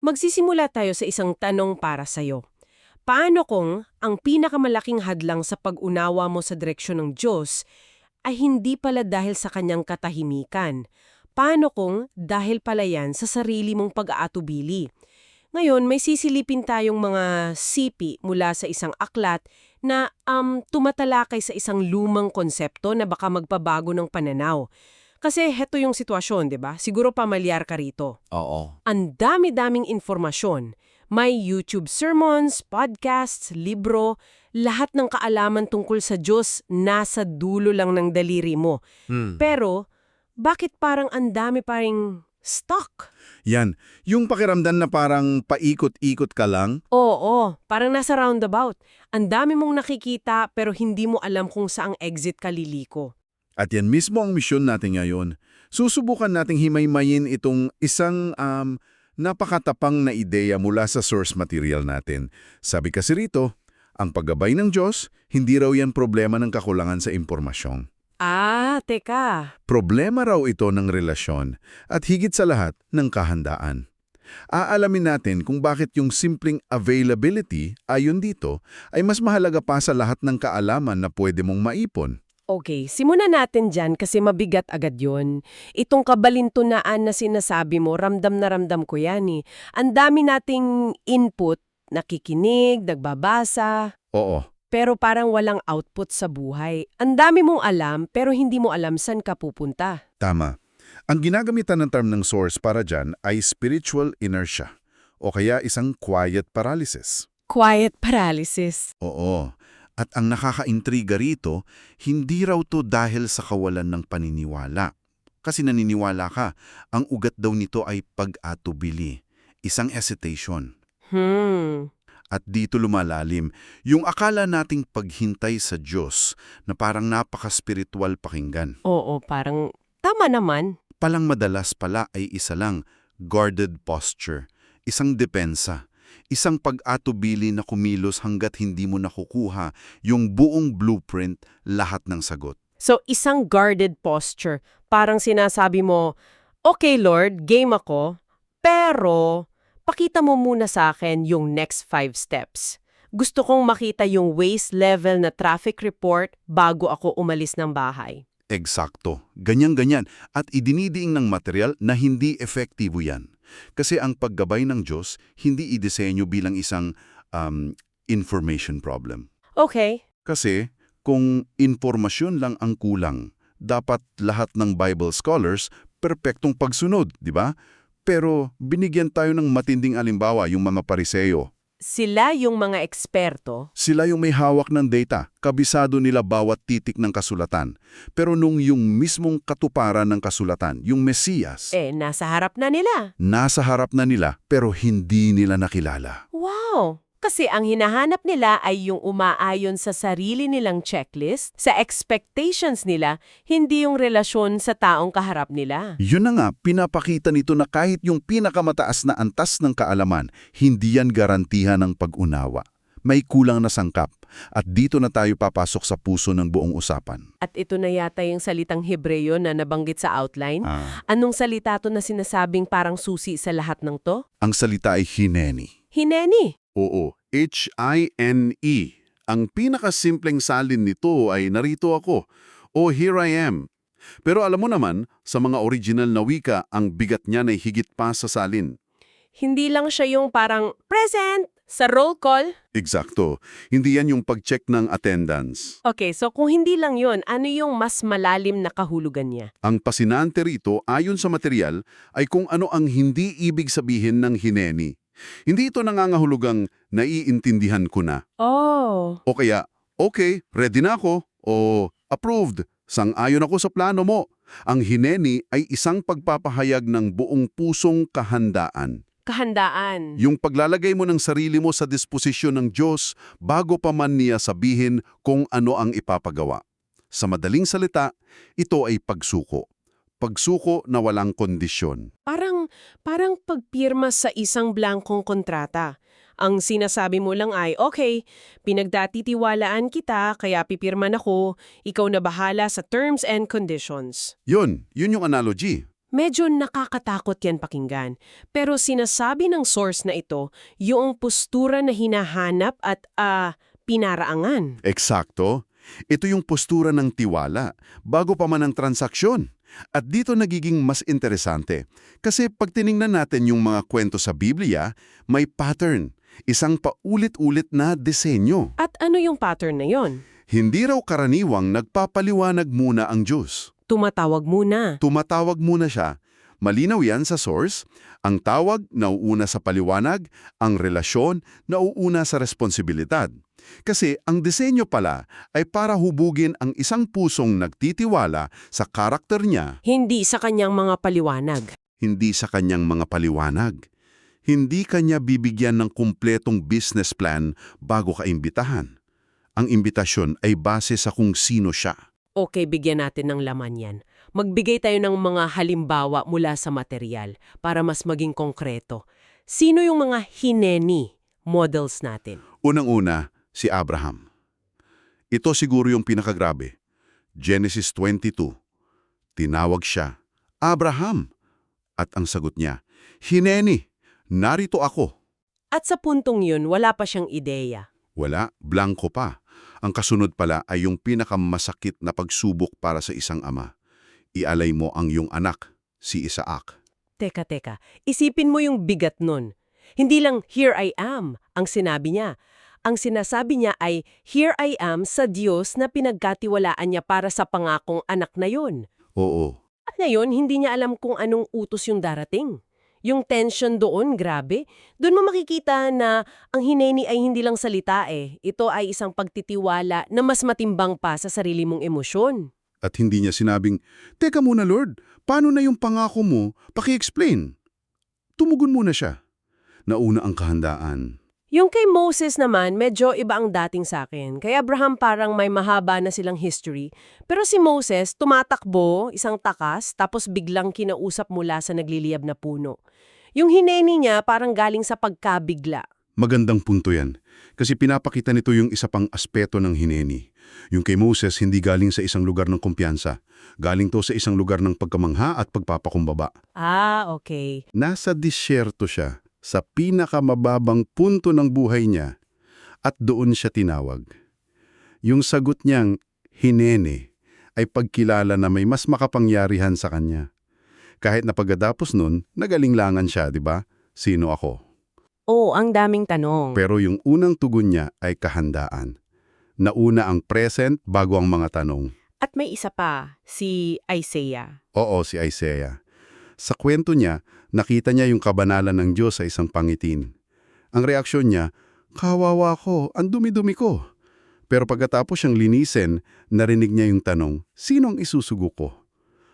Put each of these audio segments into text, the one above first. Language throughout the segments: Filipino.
Magsisimula tayo sa isang tanong para sa'yo. Paano kung ang pinakamalaking hadlang sa pag-unawa mo sa direksyon ng Diyos ay hindi pala dahil sa kanyang katahimikan? Paano kung dahil pala yan sa sarili mong pag-aatubili? Ngayon, may sisilipin tayong mga sipi mula sa isang aklat na tumatalakay sa isang lumang konsepto na baka magpabago ng pananaw. Kasi heto yung sitwasyon, di ba? Siguro pamilyar ka rito. Oo. Ang dami-daming informasyon. May YouTube sermons, podcasts, libro, lahat ng kaalaman tungkol sa Diyos nasa dulo lang ng daliri mo. Pero, bakit parang ang dami pa ring stuck? Yan. Yung pakiramdam na parang paikot-ikot ka lang. Oo, parang nasa roundabout. Ang dami mong nakikita pero hindi mo alam kung saang exit ka liliko. At yan mismo ang misyon natin ngayon. Susubukan nating himaymayin itong isang napakatapang na ideya mula sa source material natin. Sabi kasi rito, ang paggabay ng Diyos, hindi raw yan problema ng kakulangan sa impormasyon. Teka. Problema raw ito ng relasyon at higit sa lahat ng kahandaan. Aalamin natin kung bakit yung simpleng availability ayon dito ay mas mahalaga pa sa lahat ng kaalaman na pwede mong maipon. Okay, simulan natin dyan kasi mabigat agad yon. Itong kabalintunaan na sinasabi mo, ramdam na ramdam ko yan eh. Ang dami nating input, nakikinig, nagbabasa, Oo. pero parang walang output sa buhay. Ang dami mong alam, pero hindi mo alam saan ka pupunta. Tama. Ang ginagamitan ng term ng source para dyan ay spiritual inertia o kaya isang quiet paralysis. Quiet paralysis. Oo. At ang nakakaintriga rito, hindi raw to dahil sa kawalan ng paniniwala. Kasi naniniwala ka, ang ugat daw nito ay pag-atubili, isang hesitation. At dito lumalalim, yung akala nating paghintay sa Diyos na parang napaka-spiritual pakinggan. Oo, parang tama naman. Palang madalas pala ay isa lang, guarded posture, isang depensa. Isang pag-atubili na kumilos hanggat hindi mo nakukuha yung buong blueprint, lahat ng sagot. So, isang guarded posture. Parang sinasabi mo, okay Lord, game ako, pero pakita mo muna sa akin yung next 5 steps. Gusto kong makita yung waste level na traffic report bago ako umalis ng bahay. Eksakto. Ganyan-ganyan. At idinidiing ng material na hindi efektibo yan. Kasi ang paggabay ng Diyos, hindi idisenyo bilang isang information problem. Okay. Kasi kung informasyon lang ang kulang, dapat lahat ng Bible scholars perpektong pagsunod, di ba? Pero binigyan tayo ng matinding alimbawa yung mga Pariseo. Sila yung mga eksperto. Sila yung may hawak ng data, kabisado nila bawat titik ng kasulatan. Pero nung yung mismong katuparan ng kasulatan, yung Mesiyas, Nasa harap na nila. nasa harap na nila pero hindi nila nakilala. Wow! Kasi ang hinahanap nila ay yung umaayon sa sarili nilang checklist, sa expectations nila, hindi yung relasyon sa taong kaharap nila. Yun na nga, pinapakita nito na kahit yung pinakamataas na antas ng kaalaman, hindi yan garantihan ng pag-unawa. May kulang na sangkap. At dito na tayo papasok sa puso ng buong usapan. At ito na yata yung salitang Hebreyo na nabanggit sa outline. Anong salita to na sinasabing parang susi sa lahat ng to? Ang salita ay hineni. Hineni. Oo, H-I-N-E. Ang pinakasimpleng salin nito ay narito ako, o here I am. Pero alam mo naman, sa mga original na wika, ang bigat niyan ay higit pa sa salin. Hindi lang siya yung parang present sa roll call. Eksakto. Hindi yan yung pag-check ng attendance. Okay, so kung hindi lang yun, ano yung mas malalim na kahulugan niya? Ang pasinante rito, ayon sa material, ay kung ano ang hindi ibig sabihin ng hineni. Hindi ito nangangahulugang naiintindihan ko na. Oh. O kaya, okay, ready na ako. O approved, sang-ayon ako sa plano mo. Ang hineni ay isang pagpapahayag ng buong pusong kahandaan. Kahandaan. Yung paglalagay mo ng sarili mo sa disposisyon ng Diyos bago pa man niya sabihin kung ano ang ipapagawa. Sa madaling salita, ito ay pagsuko. Pagsuko na walang kondisyon. Parang pagpirma sa isang blankong kontrata. Ang sinasabi mo lang ay, okay, pinagdatitiwalaan kita, kaya pipirman ako, ikaw na bahala sa terms and conditions. Yun yung analogy. Medyo nakakatakot yan pakinggan. Pero sinasabi ng source na ito, yung postura na hinahanap at pinaraangan. Eksakto. Ito yung postura ng tiwala, bago pa man ang transaksyon. At dito nagiging mas interesante. Kasi pag tiningnan natin yung mga kwento sa Biblia, may pattern. Isang paulit-ulit na disenyo. At ano yung pattern na yon? Hindi raw karaniwang nagpapaliwanag muna ang Diyos. Tumatawag muna. Tumatawag muna siya. Malinaw yan sa source. Ang tawag nauuna sa paliwanag, ang relasyon nauuna sa responsibilidad. Kasi ang disenyo pala ay para hubugin ang isang pusong nagtitiwala sa karakter niya, Hindi sa kanyang mga paliwanag. hindi sa kanyang mga paliwanag. Hindi kanya bibigyan ng kumpletong business plan bago ka imbitahan. Ang imbitasyon ay base sa kung sino siya. Okay, bigyan natin ng laman yan. Magbigay tayo ng mga halimbawa mula sa material para mas maging konkreto. Sino yung mga hineni models natin? Unang-una, si Abraham. Ito siguro yung pinakagrabe. Genesis 22. Tinawag siya, Abraham. At ang sagot niya, Hineni, narito ako. At sa puntong yun, wala pa siyang ideya. Wala, blanko pa. Ang kasunod pala ay yung pinakamasakit na pagsubok para sa isang ama. Ialay mo ang iyong anak, si Isaac. Teka. Isipin mo yung bigat nun. Hindi lang, here I am, ang sinabi niya. Ang sinasabi niya ay, here I am sa Diyos na pinagkatiwalaan niya para sa pangakong anak na yun. Oo, At ngayon, hindi niya alam kung anong utos yung darating. Yung tension doon, grabe. Doon mo makikita na ang hineni ay hindi lang salita eh. Ito ay isang pagtitiwala na mas matimbang pa sa sarili mong emosyon. at hindi niya sinabing, Teka muna Lord, paano na yung pangako mo? Paki-explain. Tumugon muna siya. Nauna ang kahandaan. Yung kay Moses naman, medyo iba ang dating sa akin. Kay Abraham parang may mahaba na silang history. Pero si Moses, tumatakbo, isang takas, tapos biglang kinausap mula sa nagliliyab na puno. Yung hineni niya parang galing sa pagkabigla. Magandang punto yan. Kasi pinapakita nito yung isa pang aspeto ng hineni. Yung kay Moses hindi galing sa isang lugar ng kumpiyansa. Galing to sa isang lugar ng pagkamangha at pagpapakumbaba. Ah, okay. Nasa disyerto siya, sa pinakamababang punto ng buhay niya, at doon siya tinawag. Yung sagot niyang, hinene, ay pagkilala na may mas makapangyarihan sa kanya. Kahit na pagkatapos nun, nagalinglangan siya, di ba? Sino ako? Oo, ang daming tanong. Pero yung unang tugon niya ay kahandaan. Nauna ang present bago ang mga tanong. At may isa pa, si Isaiah. Oo, si Isaiah. Sa kwento niya, nakita niya yung kabanalan ng Diyos sa isang pangitin. Ang reaksyon niya, kawawa ko, ang dumi-dumi ko. Pero pagkatapos siyang linisin, narinig niya yung tanong, sino ang isusugo ko?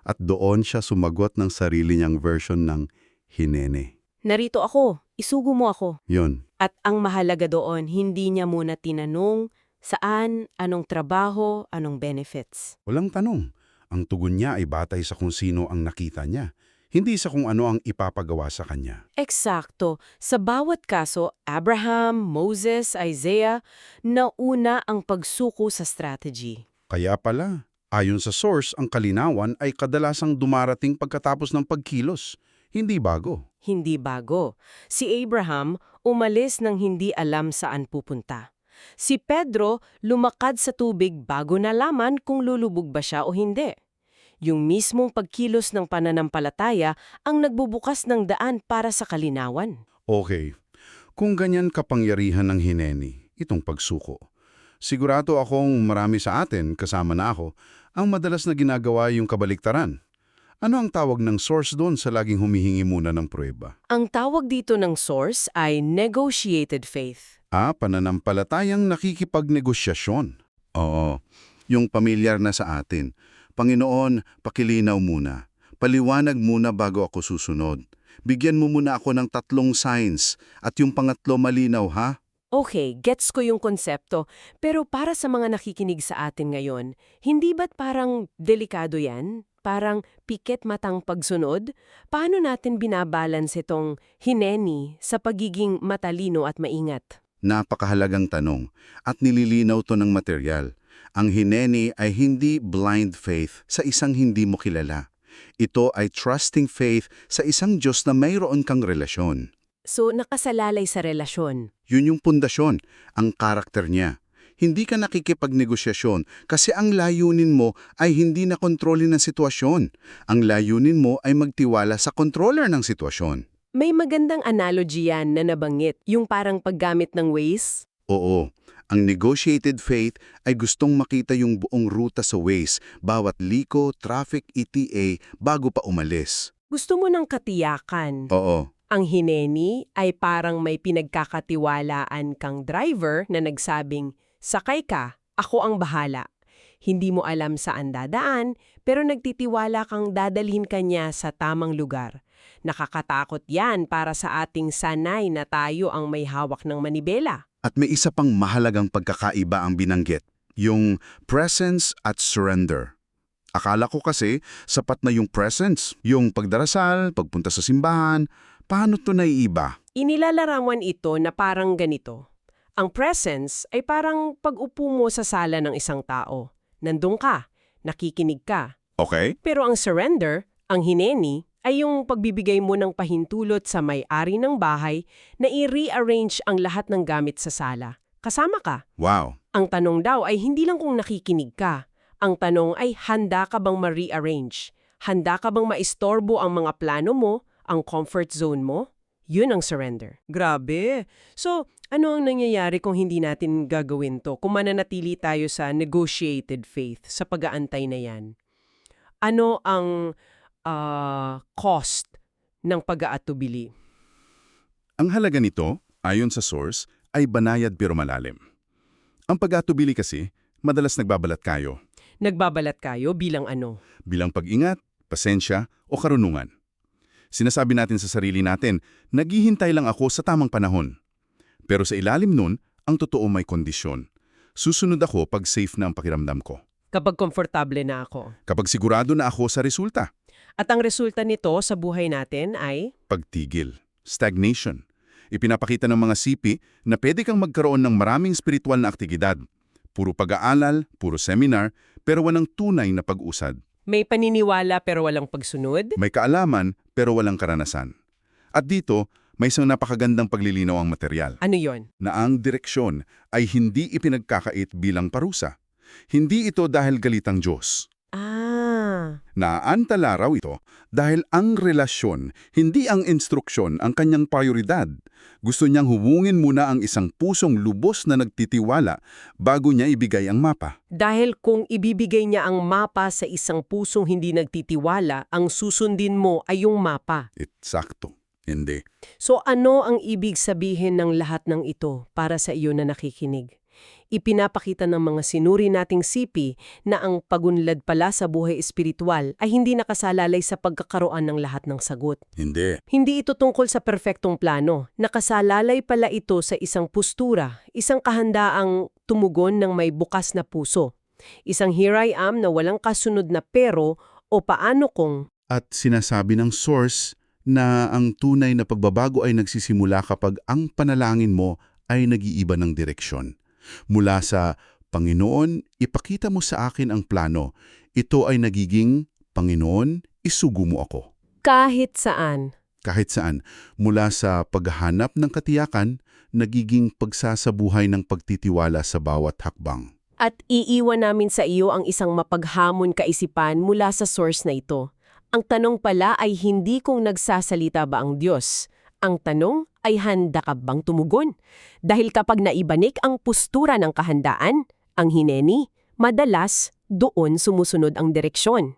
At doon siya sumagot ng sarili niyang version ng hinene. Narito ako, isugo mo ako. Yon. At ang mahalaga doon, hindi niya muna tinanong saan, anong trabaho, anong benefits. Walang tanong. Ang tugon niya ay batay sa kung sino ang nakita niya, hindi sa kung ano ang ipapagawa sa kanya. Eksakto. Sa bawat kaso, Abraham, Moses, Isaiah, nauna ang pagsuko sa strategy. Kaya pala, ayon sa source, ang kalinawan ay kadalasang dumarating pagkatapos ng pagkilos, hindi bago. Hindi bago. Si Abraham umalis nang hindi alam saan pupunta. Si Pedro lumakad sa tubig bago nalaman kung lulubog ba siya o hindi. Yung mismong pagkilos ng pananampalataya ang nagbubukas ng daan para sa kalinawan. Okay, kung ganyan kapangyarihan ng hineni, itong pagsuko, sigurado akong marami sa atin, kasama na ako, ang madalas na ginagawa yung kabaliktaran. Ano ang tawag ng source doon sa laging humihingi muna ng pruweba? Ang tawag dito ng source ay negotiated faith. Pananampalatayang nakikipagnegosasyon. Oo, yung pamilyar na sa atin. Panginoon, pakilinaw muna. Paliwanag muna bago ako susunod. Bigyan mo muna ako ng 3 signs at yung pangatlo malinaw, ha? Okay, gets ko yung konsepto. Pero para sa mga nakikinig sa atin ngayon, hindi ba't parang delikado yan? Parang pikit matang pagsunod? Paano natin binabalance itong hineni sa pagiging matalino at maingat? Napakahalagang tanong at nililinaw to ng material. Ang hineni ay hindi blind faith sa isang hindi mo kilala. Ito ay trusting faith sa isang Diyos na mayroon kang relasyon. So, nakasalalay sa relasyon. Yun yung pundasyon, ang karakter niya. Hindi ka nakikipagnegosasyon kasi ang layunin mo ay hindi na kontrolin ng sitwasyon. Ang layunin mo ay magtiwala sa controller ng sitwasyon. May magandang analogy yan na nabanggit, yung parang paggamit ng Waze. Oo, ang negotiated faith ay gustong makita yung buong ruta sa Waze, bawat liko, traffic, ETA, bago pa umalis. Gusto mo ng katiyakan. Oo. Ang hineni ay parang may pinagkakatiwalaan kang driver na nagsabing, sakay ka, ako ang bahala. Hindi mo alam saan dadaan, pero nagtitiwala kang dadalhin ka niya sa tamang lugar. Nakakatakot yan para sa ating sanay na tayo ang may hawak ng manibela. At may isa pang mahalagang pagkakaiba ang binanggit, yung presence at surrender. Akala ko kasi sapat na yung presence, yung pagdarasal, pagpunta sa simbahan. Paano to naiiba? Inilalarawan ito na parang ganito. Ang presence ay parang pag-upo mo sa sala ng isang tao. Nandun ka, nakikinig ka. Okay? Pero ang surrender, ang hineni, ay yung pagbibigay mo ng pahintulot sa may-ari ng bahay na i-rearrange ang lahat ng gamit sa sala. Kasama ka. Wow. Ang tanong daw ay hindi lang kung nakikinig ka. Ang tanong ay handa ka bang ma-rearrange? Handa ka bang maistorbo ang mga plano mo, ang comfort zone mo? Yun ang surrender. Grabe. So, ano ang nangyayari kung hindi natin gagawin to? Kung mananatili tayo sa negotiated faith, sa pag-aantay na yan? Ano ang cost ng pag-aatubili? Ang halaga nito, ayon sa source, ay banayad pero malalim. Ang pag-atubili kasi, madalas nagbabalat kayo. Nagbabalat kayo bilang ano? Bilang pag-ingat, pasensya o karunungan. Sinasabi natin sa sarili natin, naghihintay lang ako sa tamang panahon. Pero sa ilalim nun, ang totoo may kondisyon. Susunod ako pag safe na ang pakiramdam ko. Kapag komportable na ako. Kapag sigurado na ako sa resulta. At ang resulta nito sa buhay natin ay? Pagtigil. Stagnation. Ipinapakita ng mga sipi na pwede kang magkaroon ng maraming spiritual na aktibidad. Puro pag-aaral, puro seminar, pero walang tunay na pag-usad. May paniniwala pero walang pagsunod? May kaalaman pero walang karanasan. At dito, may isang napakagandang paglilinaw ang material. Ano yon? Na ang direksyon ay hindi ipinagkakait bilang parusa. Hindi ito dahil galitang Diyos. Naantala raw ito dahil ang relasyon, hindi ang instruksyon ang kanyang prioridad. Gusto niyang hubungin muna ang isang pusong lubos na nagtitiwala bago niya ibigay ang mapa. Dahil kung ibibigay niya ang mapa sa isang pusong hindi nagtitiwala, ang susundin mo ay yung mapa. Eksakto. Hindi. So ano ang ibig sabihin ng lahat ng ito para sa iyo na nakikinig? Ipinapakita ng mga sinuri nating sipi na ang pagunlad pala sa buhay espiritual ay hindi nakasalalay sa pagkakaroon ng lahat ng sagot. Hindi. Hindi ito tungkol sa perpektong plano. Nakasalalay pala ito sa isang postura, isang kahandaang tumugon ng may bukas na puso. Isang here I am na walang kasunod na pero o paano kung... At sinasabi ng source na ang tunay na pagbabago ay nagsisimula kapag ang panalangin mo ay nag-iiba ng direksyon. Mula sa, Panginoon, ipakita mo sa akin ang plano. Ito ay nagiging, Panginoon, isugo mo ako. Kahit saan. Kahit saan, mula sa paghahanap ng katiyakan, nagiging pagsasabuhay ng pagtitiwala sa bawat hakbang. At iiwan namin sa iyo ang isang mapaghamon kaisipan mula sa source na ito. Ang tanong pala ay hindi kung nagsasalita ba ang Diyos. Ang tanong ay handa ka bang tumugon? Dahil kapag naibanik ang postura ng kahandaan, ang hineni, madalas doon sumusunod ang direksyon.